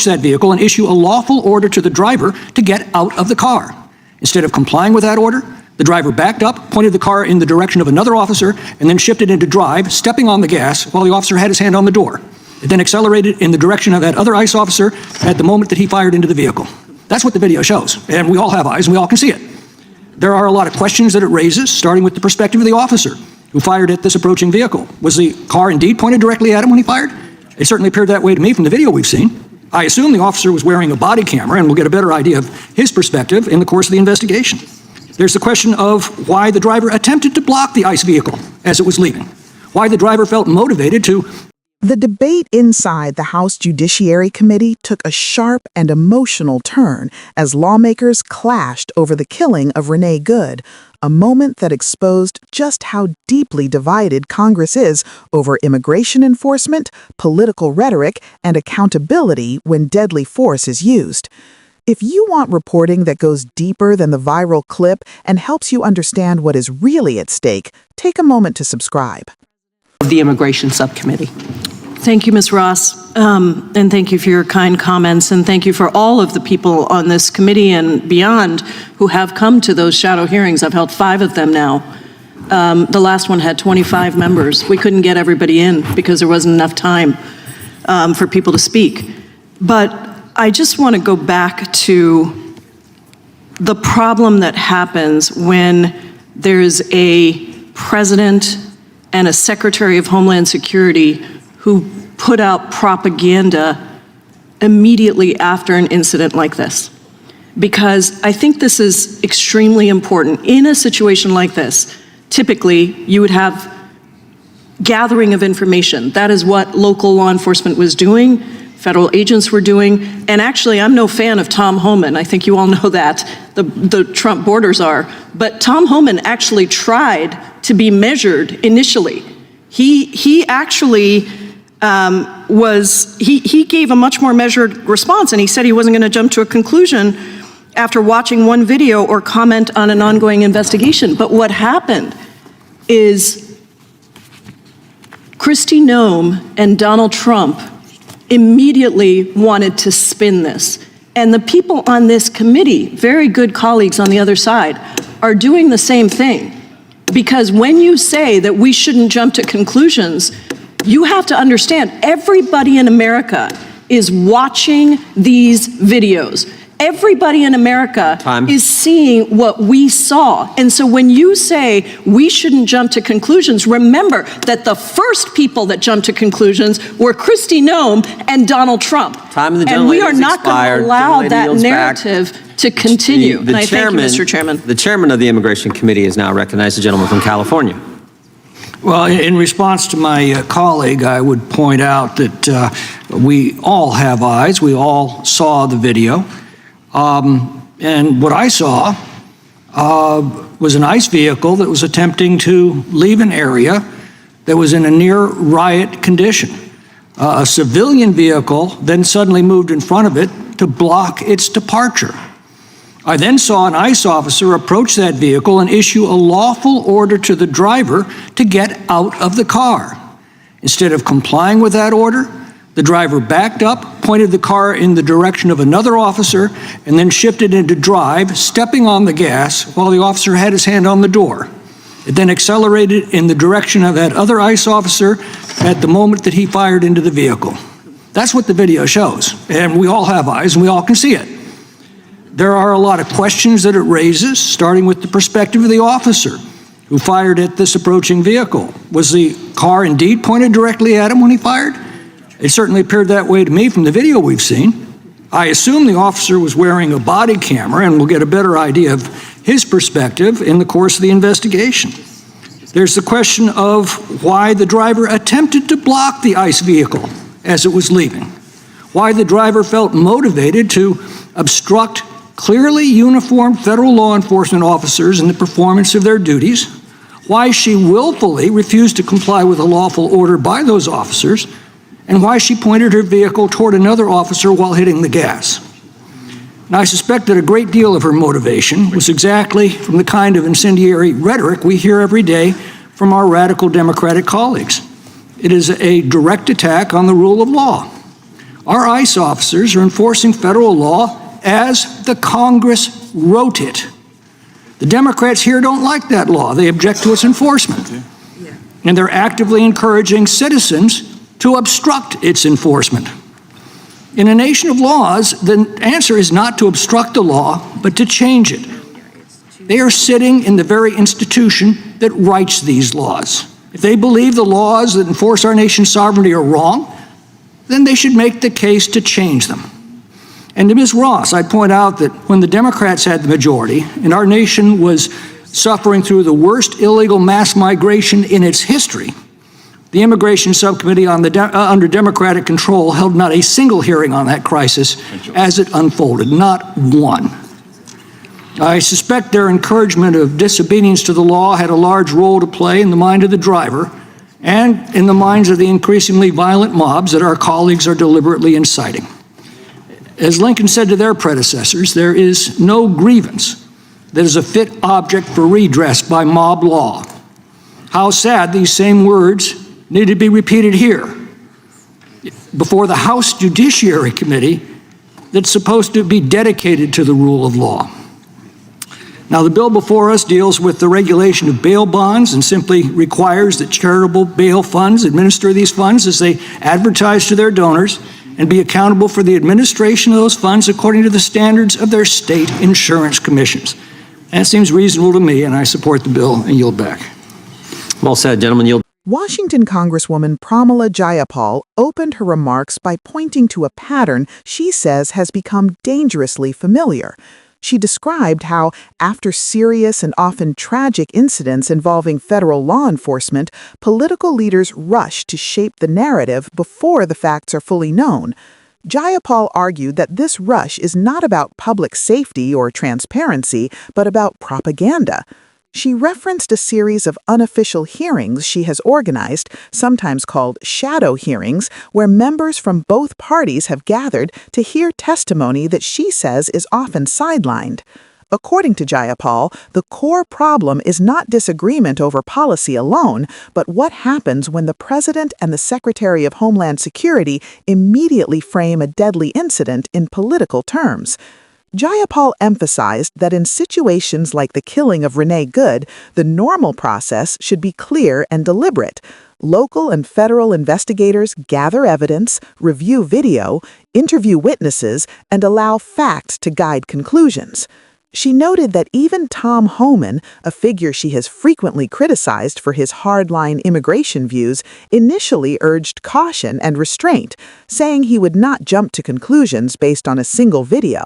that vehicle and issue a lawful order to the driver to get out of the car. Instead of complying with that order, the driver backed up, pointed the car in the direction of another officer, and then shifted into drive, stepping on the gas while the officer had his hand on the door. It then accelerated in the direction of that other ICE officer at the moment that he fired into the vehicle. That's what the video shows, and we all have eyes and we all can see it. There are a lot of questions that it raises, starting with the perspective of the officer who fired at this approaching vehicle. Was the car indeed pointed directly at him when he fired? It certainly appeared that way to me from the video we've seen. I assume the officer was wearing a body camera, and we'll get a better idea of his perspective in the course of the investigation. There's the question of why the driver attempted to block the ICE vehicle as it was leaving, why the driver felt motivated to. The debate inside the House Judiciary Committee took a sharp and emotional turn as lawmakers clashed over the killing of Renee Good, a moment that exposed just how deeply divided Congress is over immigration enforcement, political rhetoric, and accountability when deadly force is used. If you want reporting that goes deeper than the viral clip and helps you understand what is really at stake, take a moment to subscribe. The Immigration Subcommittee. Thank you, Ms. Ross, and thank you for your kind comments, and thank you for all of the people on this committee and beyond who have come to those shadow hearings. I've held 5 of them now. The last one had 25 members. We couldn't get everybody in because there wasn't enough time for people to speak. But I just want to go back to the problem that happens when there's a president and a Secretary of Homeland Security who put out propaganda immediately after an incident like this. Because I think this is extremely important. In a situation like this, typically you would have gathering of information. That is what local law enforcement was doing, federal agents were doing, and actually I'm no fan of Tom Homan. I think you all know that, the Trump borders are. But Tom Homan actually tried to be measured initially. He actually he gave a much more measured response, and he said he wasn't going to jump to a conclusion after watching one video or comment on an ongoing investigation. But what happened is Kristi Noem and Donald Trump immediately wanted to spin this. And the people on this committee, very good colleagues on the other side, are doing the same thing. Because when you say that we shouldn't jump to conclusions, you have to understand everybody in America is watching these videos. Everybody in America is seeing what we saw. And so when you say we shouldn't jump to conclusions, remember that the first people that jumped to conclusions were Kristi Noem and Donald Trump. And we are not going to allow that narrative to continue. And I thank you, Mr. Chairman. The chairman of the Immigration Committee is now recognized, the gentleman from California. Well, in response to my colleague, I would point out that we all have eyes. We all saw the video. And what I saw was an ICE vehicle that was attempting to leave an area that was in a near riot condition. A civilian vehicle then suddenly moved in front of it to block its departure. I then saw an ICE officer approach that vehicle and issue a lawful order to the driver to get out of the car. Instead of complying with that order, the driver backed up, pointed the car in the direction of another officer, and then shifted into drive, stepping on the gas while the officer had his hand on the door. It then accelerated in the direction of that other ICE officer at the moment that he fired into the vehicle. That's what the video shows, and we all have eyes and we all can see it. There are a lot of questions that it raises, starting with the perspective of the officer who fired at this approaching vehicle. Was the car indeed pointed directly at him when he fired? It certainly appeared that way to me from the video we've seen. I assume the officer was wearing a body camera, and we'll get a better idea of his perspective in the course of the investigation. There's the question of why the driver attempted to block the ICE vehicle as it was leaving, why the driver felt motivated to obstruct clearly uniformed federal law enforcement officers in the performance of their duties, why she willfully refused to comply with a lawful order by those officers, and why she pointed her vehicle toward another officer while hitting the gas. Now, I suspect that a great deal of her motivation was exactly from the kind of incendiary rhetoric we hear every day from our radical Democratic colleagues. It is a direct attack on the rule of law. Our ICE officers are enforcing federal law as the Congress wrote it. The Democrats here don't like that law. They object to its enforcement. And they're actively encouraging citizens to obstruct its enforcement. In a nation of laws, the answer is not to obstruct the law, but to change it. They are sitting in the very institution that writes these laws. If they believe the laws that enforce our nation's sovereignty are wrong, then they should make the case to change them. And to Ms. Ross, I'd point out that when the Democrats had the majority and our nation was suffering through the worst illegal mass migration in its history, the Immigration Subcommittee under Democratic control held not a single hearing on that crisis as it unfolded, not one. I suspect their encouragement of disobedience to the law had a large role to play in the mind of the driver and in the minds of the increasingly violent mobs that our colleagues are deliberately inciting. As Lincoln said to their predecessors, there is no grievance that is a fit object for redress by mob law. How sad these same words need to be repeated here before the House Judiciary Committee that's supposed to be dedicated to the rule of law. Now, the bill before us deals with the regulation of bail bonds and simply requires that charitable bail funds administer these funds as they advertise to their donors and be accountable for the administration of those funds according to the standards of their state insurance commissions. That seems reasonable to me, and I support the bill and yield back. Well said, gentlemen. Yield. Washington Congresswoman Pramila Jayapal opened her remarks by pointing to a pattern she says has become dangerously familiar. She described how, after serious and often tragic incidents involving federal law enforcement, political leaders rush to shape the narrative before the facts are fully known. Jayapal argued that this rush is not about public safety or transparency, but about propaganda. She referenced a series of unofficial hearings she has organized, sometimes called shadow hearings, where members from both parties have gathered to hear testimony that she says is often sidelined. According to Jayapal, the core problem is not disagreement over policy alone, but what happens when the President and the Secretary of Homeland Security immediately frame a deadly incident in political terms. Jayapal emphasized that in situations like the killing of Renee Good, the normal process should be clear and deliberate. Local and federal investigators gather evidence, review video, interview witnesses, and allow facts to guide conclusions. She noted that even Tom Homan, a figure she has frequently criticized for his hardline immigration views, initially urged caution and restraint, saying he would not jump to conclusions based on a single video.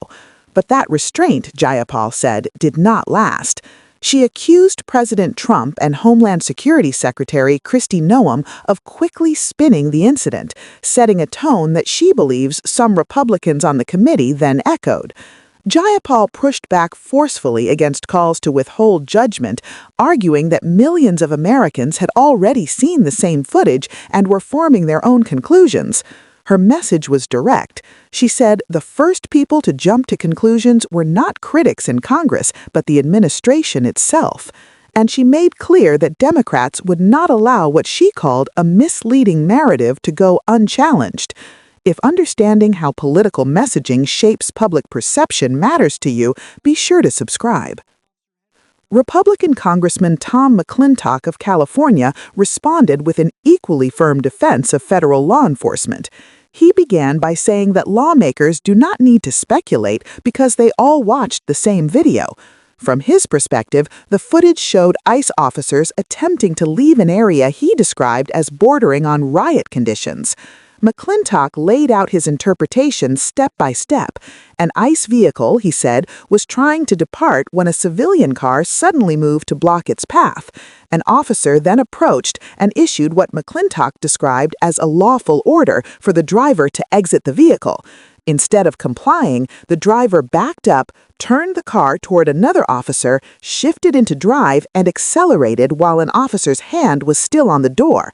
But that restraint, Jayapal said, did not last. She accused President Trump and Homeland Security Secretary Kristi Noem of quickly spinning the incident, setting a tone that she believes some Republicans on the committee then echoed. Jayapal pushed back forcefully against calls to withhold judgment, arguing that millions of Americans had already seen the same footage and were forming their own conclusions. Her message was direct. She said the first people to jump to conclusions were not critics in Congress, but the administration itself. And she made clear that Democrats would not allow what she called a misleading narrative to go unchallenged. If understanding how political messaging shapes public perception matters to you, be sure to subscribe. Republican Congressman Tom McClintock of California responded with an equally firm defense of federal law enforcement. He began by saying that lawmakers do not need to speculate because they all watched the same video. From his perspective, the footage showed ICE officers attempting to leave an area he described as bordering on riot conditions. McClintock laid out his interpretation step by step. An ICE vehicle, he said, was trying to depart when a civilian car suddenly moved to block its path. An officer then approached and issued what McClintock described as a lawful order for the driver to exit the vehicle. Instead of complying, the driver backed up, turned the car toward another officer, shifted into drive, and accelerated while an officer's hand was still on the door.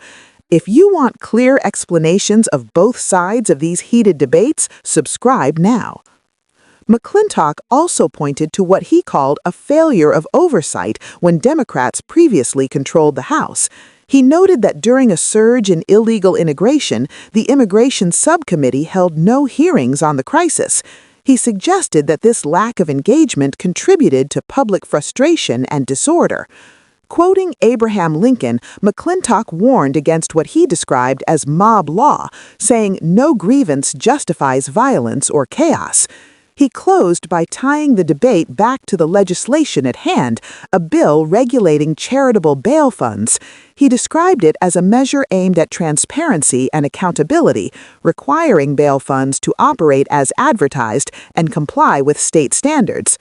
If you want clear explanations of both sides of these heated debates, subscribe now. McClintock also pointed to what he called a failure of oversight when Democrats previously controlled the House. He noted that during a surge in illegal immigration, the Immigration Subcommittee held no hearings on the crisis. He suggested that this lack of engagement contributed to public frustration and disorder. Quoting Abraham Lincoln, McClintock warned against what he described as mob law, saying no grievance justifies violence or chaos. He closed by tying the debate back to the legislation at hand, a bill regulating charitable bail funds. He described it as a measure aimed at transparency and accountability, requiring bail funds to operate as advertised and comply with state standards.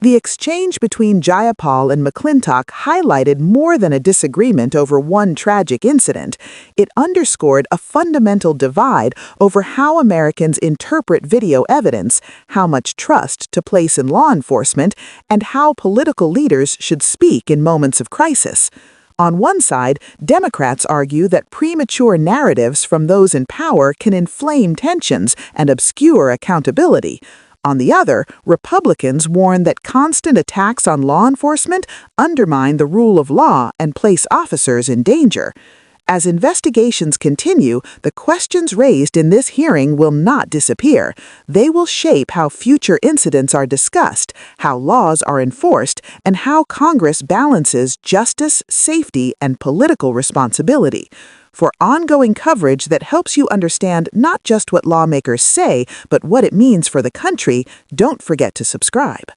The exchange between Jayapal and McClintock highlighted more than a disagreement over one tragic incident. It underscored a fundamental divide over how Americans interpret video evidence, how much trust to place in law enforcement, and how political leaders should speak in moments of crisis. On one side, Democrats argue that premature narratives from those in power can inflame tensions and obscure accountability. On the other, Republicans warn that constant attacks on law enforcement undermine the rule of law and place officers in danger. As investigations continue, the questions raised in this hearing will not disappear. They will shape how future incidents are discussed, how laws are enforced, and how Congress balances justice, safety, and political responsibility. For ongoing coverage that helps you understand not just what lawmakers say, but what it means for the country, don't forget to subscribe.